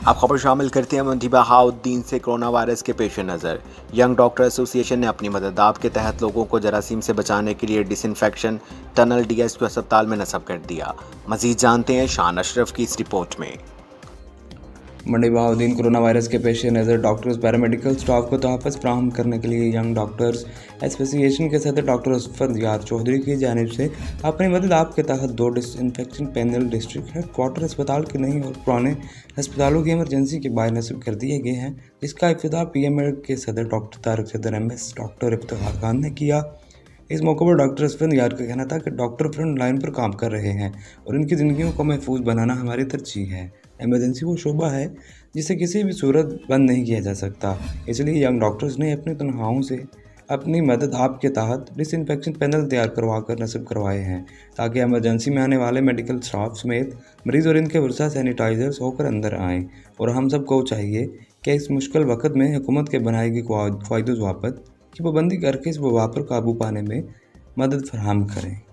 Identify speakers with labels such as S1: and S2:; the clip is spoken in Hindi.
S1: आप खबर शामिल करते हैं मंडी बहाउद्दीन से। कोरोना वायरस के पेश नज़र यंग डॉक्टर एसोसिएशन ने अपनी मदद आप के तहत लोगों को जरासीम से बचाने के लिए डिसइंफेक्शन टनल डीएसक्यू अस्पताल में नस्ब कर दिया। मजीद जानते हैं शान अशरफ की इस रिपोर्ट में।
S2: मंडी बहाउद्दीन कोरोना वायरस के पेश नज़र डॉक्टर्स पैरामेडिकल स्टाफ को तहफ़्फ़ुज़ फराहम करने के लिए यंग डॉक्टर्स एसोसिएशन के सदर डॉक्टर असफर यार चौधरी की जानिब से अपनी मदद आपके तहत 2 डिसइंफेक्शन पैनल डिस्ट्रिक्ट हेडक्वार्टर अस्पताल के नई और पुराने अस्पतालों की इमरजेंसी के बाहर नस्ब कर दिए गए हैं, जिसका इफ्तिताह पीएमएड के सदर डॉक्टर तारक सदर एमएस डॉक्टर इफ्तिखार खान ने किया। इस मौके पर डॉक्टर असफर यार का कहना था कि डॉक्टर फ्रंट लाइन पर काम कर रहे हैं और इनकी ज़िंदगियों को महफूज बनाना हमारी तरजीह है। इमरजेंसी वो शोबा है जिसे किसी भी सूरत बंद नहीं किया जा सकता, इसलिए यंग डॉक्टर्स ने अपनी तनख्वाहों से अपनी मदद आपके तहत डिसइंफेक्शन पैनल तैयार करवा कर नस्ब करवाए हैं, ताकि इमरजेंसी में आने वाले मेडिकल स्टाफ समेत मरीज़ और इनके वर्षा सैनिटाइजर्स होकर अंदर आएँ। और हम सब को चाहिए कि इस मुश्किल वक्त में हुकूमत के बनाई गई क़वाइद ज़वाबित की पाबंदी करके इस वबा पर काबू पाने में मदद फराहम करें।